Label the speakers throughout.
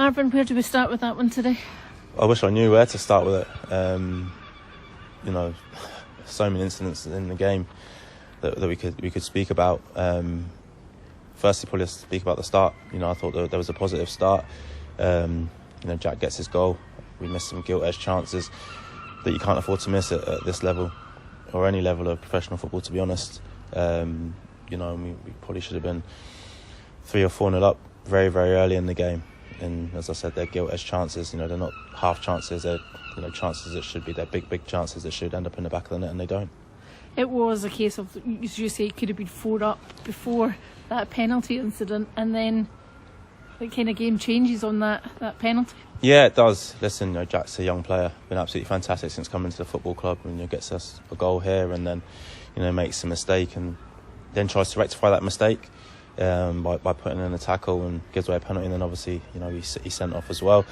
Speaker 1: Marvin, where do we start with that one today?
Speaker 2: I wish I knew where to start with it. So many incidents in the game that we could speak about. Firstly, probably speak about the start. I thought there was a positive start. Jack gets his goal. We missed some gilt-edged chances that you can't afford to miss at this level, or any level of professional football, to be honest. We probably should have been 3 or 4-0 up very, very early in the game. And as I said, they're gilt-edged chances. They're not half chances. They're chances that should be. They're big chances that should end up in the back of the net, and they don't.
Speaker 1: It was a case of, as you say, it could have been 4 up before that penalty incident, and then the kind of game changes on that penalty.
Speaker 2: Yeah, it does. Listen, Jack's a young player, been absolutely fantastic since coming to the football club, and gets us a goal here, and then makes a mistake, and then tries to rectify that mistake by putting in a tackle and gives away a penalty, and then obviously he's sent off as well.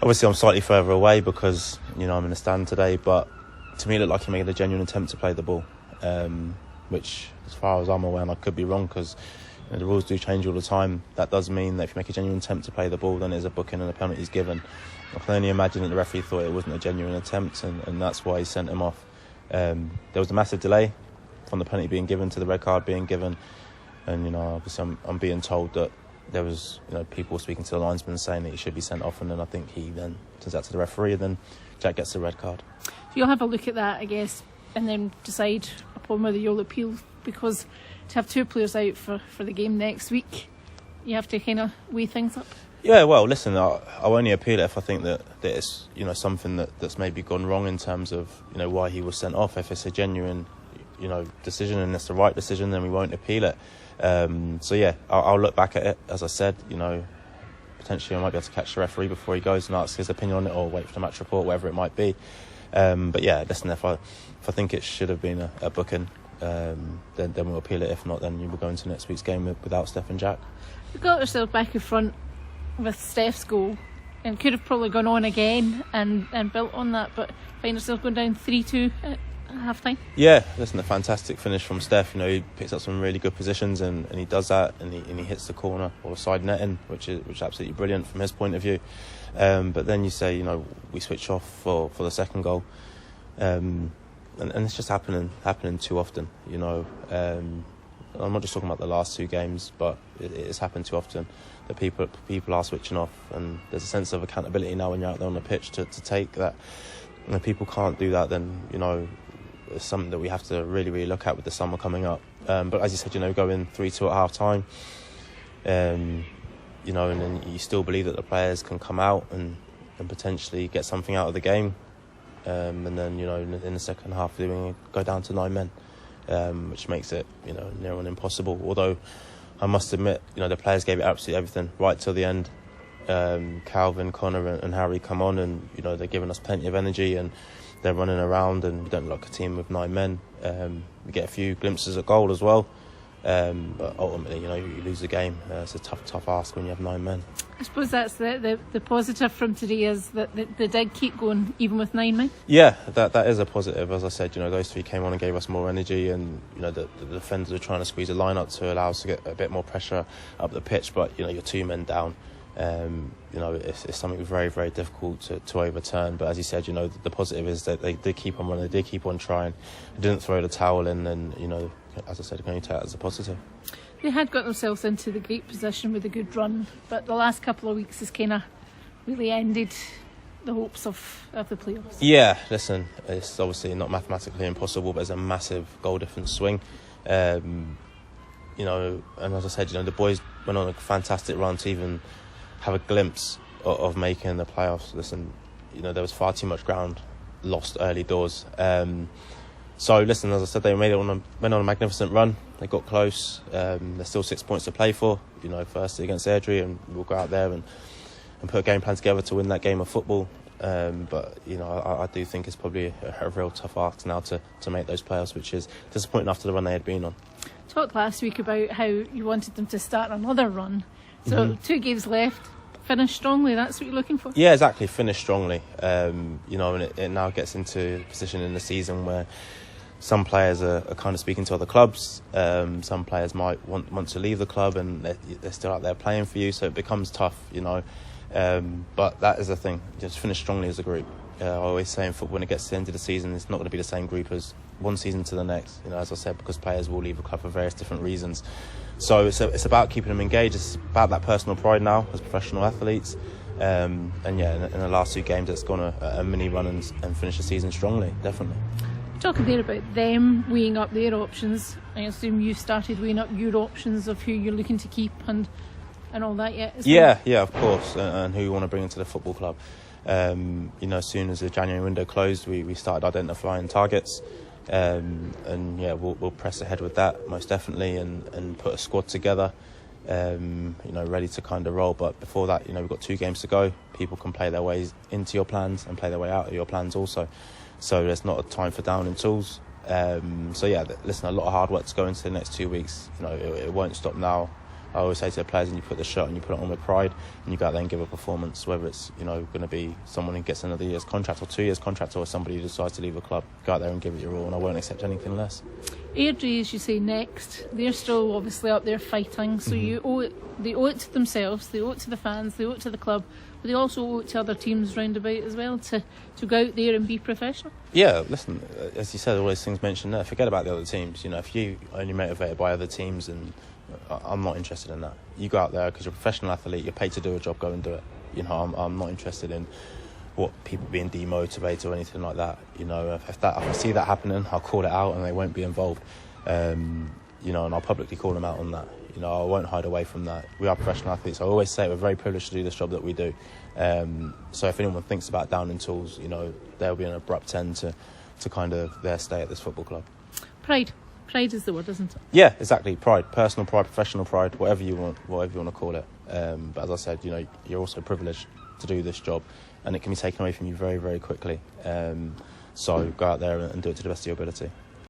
Speaker 2: Obviously, I'm slightly further away because I'm in the stand today, but to me it looked like he made a genuine attempt to play the ball, which, as far as I'm aware, and I could be wrong because the rules do change all the time, that does mean that if you make a genuine attempt to play the ball, then there's a booking and a penalty is given. I can only imagine that the referee thought it wasn't a genuine attempt, and that's why he sent him off. There was a massive delay from the penalty being given to the red card being given, and obviously I'm being told that there was people speaking to the linesman saying that he should be sent off, and then I think he then turns out to the referee, and then Jack gets the red card.
Speaker 1: You'll have a look at that, I guess, and then decide upon whether you'll appeal, because to have 2 players out for the game next week, you have to kind of weigh things up.
Speaker 2: Yeah, well, listen, I'll only appeal it if I think that it's something that's maybe gone wrong in terms of why he was sent off. If it's a genuine decision and it's the right decision, then we won't appeal it. So yeah, I'll look back at it. As I said, potentially I might be able to catch the referee before he goes and ask his opinion on it, or wait for the match report, whatever it might be. But yeah, listen, if I think it should have been a booking, then we'll appeal it. If not, then you will go into next week's game without Steph and Jack.
Speaker 1: You got yourself back in front with Steph's goal, and could have probably gone on again and built on that, but find yourself going down 3-2 at half time. Yeah,
Speaker 2: listen, a fantastic finish from Steph. He picks up some really good positions, and he does that, and he hits the corner or side netting, which is absolutely brilliant from his point of view. But then you say, we switch off for the second goal, and it's just happening too often. I'm not just talking about the last 2 games, but it's happened too often that people are switching off, and there's a sense of accountability now when you're out there on the pitch to take that. And if people can't do that, then it's something that we have to really, really look at with the summer coming up. But as you said, going 3-2 at half time, and then you still believe that the players can come out and potentially get something out of the game, and then in the second half go down to 9 men, which makes it near on impossible. Although I must admit, the players gave it absolutely everything right till the end. Calvin, Connor and Harry come on, and they're giving us plenty of energy, and they're running around, and we don't look like a team with 9 men. We get a few glimpses of goal as well, but ultimately you lose the game. It's a tough ask when you have 9 men.
Speaker 1: I suppose that's the positive from today, is that they did keep going even with 9 men.
Speaker 2: Yeah, that is a positive. As I said, those 3 came on and gave us more energy, and the defenders are trying to squeeze a line up to allow us to get a bit more pressure up the pitch, but you're 2 men down. It's something very, very difficult to overturn. But as you said, the positive is that they did keep on running, they did keep on trying, they didn't throw the towel in, and as I said, I can only take that as a positive.
Speaker 1: They had got themselves into the great position with a good run, but the last couple of weeks has kind of really ended the hopes of the playoffs. Yeah,
Speaker 2: listen, it's obviously not mathematically impossible, but it's a massive goal difference swing. And as I said, the boys went on a fantastic run to even have a glimpse of making the playoffs. Listen, there was far too much ground lost early doors. So listen, as I said, they went on a magnificent run. They got close. There's still 6 points to play for. Firstly against Airdrie, and we'll go out there and put a game plan together to win that game of football. But I do think it's probably a real tough ask now to make those playoffs, which is disappointing after the run they had been on.
Speaker 1: Talked last week about how you wanted them to start another run. So 2 games left. Finish strongly, that's what you're looking for?
Speaker 2: Yeah, exactly, finish strongly. And it now gets into a position in the season where some players are kind of speaking to other clubs. Some players might want to leave the club, and they're still out there playing for you, so it becomes tough, you know. But that is the thing, just finish strongly as a group. I always say in football, when it gets to the end of the season, it's not going to be the same group as one season to the next, you know, as I said, because players will leave the club for various different reasons. So it's about keeping them engaged. It's about that personal pride now as professional athletes. And yeah, in the last 2 games, it's gone a mini run and finish the season strongly, definitely.
Speaker 1: Talking there about them weighing up their options, I assume you started weighing up your options of who you're looking to keep and all that yet?
Speaker 2: Yeah, of course, and who you want to bring into the football club. You know, as soon as the January window closed, we started identifying targets, and yeah, we'll press ahead with that most definitely, and put a squad together, you know, ready to kind of roll. But before that, you know, we've got 2 games to go. People can play their ways into your plans and play their way out of your plans also. So there's not a time for downing tools. So yeah, listen, a lot of hard work to go into the next 2 weeks. You know, it won't stop now. I always say to the players, and you put the shirt and you put it on with pride, and you go out there and give a performance, whether it's, you know, going to be someone who gets another year's contract or 2 years contract, or somebody who decides to leave the club. Go out there and give it your all, and I won't accept anything less.
Speaker 1: Airdrie, as you say, next. They're still obviously up there fighting, so they owe it to themselves, they owe it to the fans, they owe it to the club, but they also owe it to other teams round about as well to go out there and be professional. Yeah,
Speaker 2: listen, as you said, all those things mentioned there, forget about the other teams. You know, if you only motivated by other teams, and I'm not interested in that. You go out there because you're a professional athlete, you're paid to do a job, go and do it. You know, I'm not interested in what people being demotivated or anything like that. You know, if I see that happening, I'll call it out and they won't be involved. You know, and I'll publicly call them out on that. You know, I won't hide away from that. We are professional athletes. I always say we're very privileged to do this job that we do. So if anyone thinks about downing tools, you know, there'll be an abrupt end to kind of their stay at this football club.
Speaker 1: Pride is the word, isn't it?
Speaker 2: Yeah, exactly. Pride, personal pride, professional pride, whatever you want to call it. But as I said, you know, you're also privileged to do this job, and it can be taken away from you very, very quickly. So go out there and do it to the best of your ability.